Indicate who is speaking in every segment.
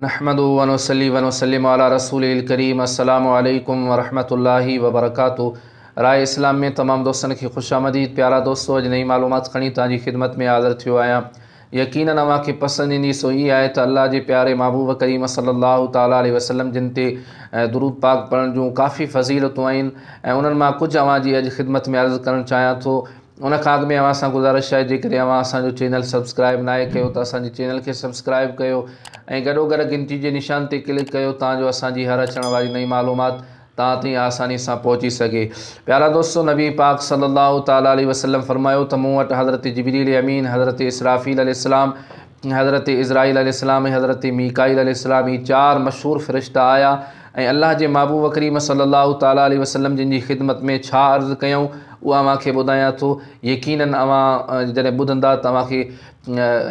Speaker 1: नहमदुहु व नुसल्ली व नुसल्लिमु अला रसूलिल करीम। अस्सलामु अलैकुम व रहमतुल्लाहि व बरकातुहू। राय इस्लाम में तमाम दोस्तन की खुशामदीद। प्यारा दोस्तों, अज नई मालूमात खणी तव्हांजी खिदमत में हाज़िर थियो आहियां। यकीनन अव्हांखे पसंदि ईंदी सो ई आहे त अल्लाह जे प्यारे महबूब करीम सल्लल्लाहु ताला अलैहि वसल्लम जिन ते दुरूद पाक पढ़ण जूं काफ़ी फ़ज़ीलतूं आहिनि ऐं उन्हनि मां कुझु अव्हांजी अॼु ख़िदमत में अर्ज़ु करणु चाहियां थो। उन खां अॻु में अव्हां सां गुज़ारिश आहे, जेकॾहिं अव्हां असांजो चैनल सब्सक्राइब नाहे कयो त असांजे चैनल खे सब्सक्राइब कयो ऐं गॾोगॾु घंटी जे निशान ते क्लिक कयो ताजो असांजी हर अचण वारी नई मालूमात तव्हां ताईं आसानी सां पहुची सघे। प्यारा दोस्तों, नबी पाक सल्लल्लाहु ताला अलैहि वसल्लम फरमायो त मूं वटि हज़रत जिब्रील अमीन, हज़रत इसराफील अलैहिस्सलाम, हज़रत इज़राइल अलैहिस्सलाम ऐं हज़रत मीकाईल अलैहिस्सलाम ही चार मशहूर फ़रिश्ता आया ऐं अल्लाह जे महबूब करीम सल्लल्लाहु ताला अलैहि वसल्लम जिन जी ख़िदमत में छा अर्ज़ु कयूं उहा अव्हांखे ॿुधायां थो। यकीनन अव्हां जॾहिं ॿुधंदा त अव्हांखे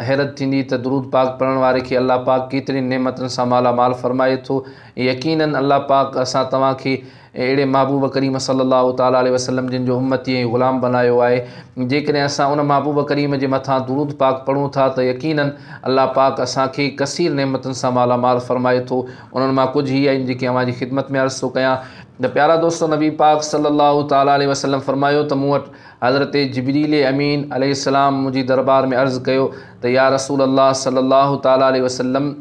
Speaker 1: हैरत थींदी त दुरूद पाक पढ़ण वारे खे अल्लाह पाक केतिरी नेमतुनि सां मालामाल फ़रमाए थो। यकीनन अल्लाह पाक असां तव्हांखे अहिड़े महबूब करीम सल्लल्लाहु ताला अलैहि वसल्लम जिन जो उम्मती ऐं ग़ुलाम बनायो आहे। जेकॾहिं असां उन महबूब करीम जे मथां दुरूद पाक पढ़ूं था त यकीनन अल्लाह पाक असांखे कसीर नेमतुनि सां मालामाल फ़रमाए थो। उन्हनि मां कुझु ई आहिनि जेके अव्हांजी ख़िदमत में अर्ज़ु थो कयां। त प्यारा दोस्तों, नबी पाक सल्लल्लाहु ताला अलैहि वसल्लम फरमायो त मूं वटि हज़रत जिब्रील अमीन अलैहिस्सलाम मुंहिंजी दरबार में अर्ज़ु कयो त या रसूल अल्लाह सल्लल्लाहु ताला अलैहि वसल्लम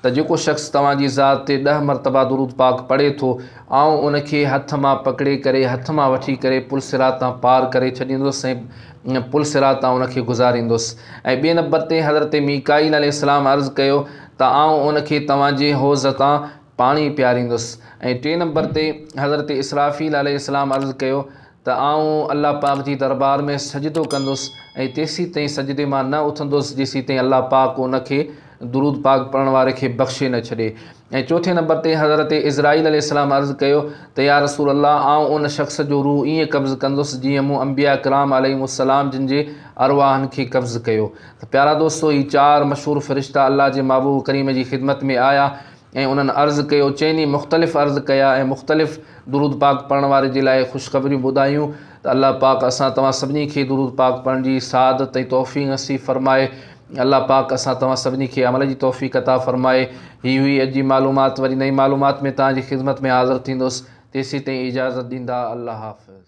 Speaker 1: त जेको शख़्स तव्हांजी ज़ात ते 10 मरतबा दुरूद पाक पढ़े थो, आउं उनखे हथ मां पकड़े करे, हथ मां वठी करे पुल सिरात तां पार करे छॾींदुसि ऐं पुल सिरात तां उनखे गुज़ारींदुसि। ऐं ॿिए नंबर ते हज़रत मीकाईल अलैहिस्सलाम अर्ज़ु कयो त आउं उनखे तव्हांजे हौज़ तां पाणी पियारींदुसि। ऐं टे नंबर ते हज़रत इसराफील अलैहिस्सलाम अर्ज़ु कयो त आउं अल्लाह पाक जी दरबार में सजदो कंदुसि ऐं तेसीं ताईं सजदे मां न उथंदुसि जेसीं ताईं अल्लाह पाक उनखे दुरूद पाक पढ़ण वारे खे बख़्शे न छॾे। ऐं चौथे नंबर ते हज़रत इज़राइल अलैहिस्सलाम अर्ज़ु कयो त या रसूल अल्लाह आउं उन शख़्स जो रूह ईअं कब्ज़ कंदुसि जीअं मूं अंबिया किराम अलैहिमुस्सलाम जिन जे अरवाहनि खे कब्ज़ कयो। त प्यारा दोस्तों, ही चार मशहूर फ़रिश्ता अल्लाह जे महबूब करीम जी ख़िदमत में आया ऐं उन्हनि अर्ज़ु कयो, चइनी मुख़्तलिफ़ अर्ज़ु कया ऐं मुख़्तलिफ़ दुरूद पाक पढ़ण वारे जे लाइ ख़ुशख़बरियूं ॿुधायूं त अल्लाह पाक असां तव्हां सभिनी खे दुरूद पाक पढ़ण जी सआदत ऐं तौफ़ीक़ नसीब फ़रमाए। अल्लाह पाक असां तव्हां सभिनी खे अमल जी तौफ़ीक़ अता फ़रमाए। ही हुई अॼु जी मालूमात। वरी नई मालूमात में तव्हांजी ख़िदमत में हाज़िर थींदुसि। तेसीं ताईं इजाज़त ॾींदा। अल्लाह हाफ़िज़।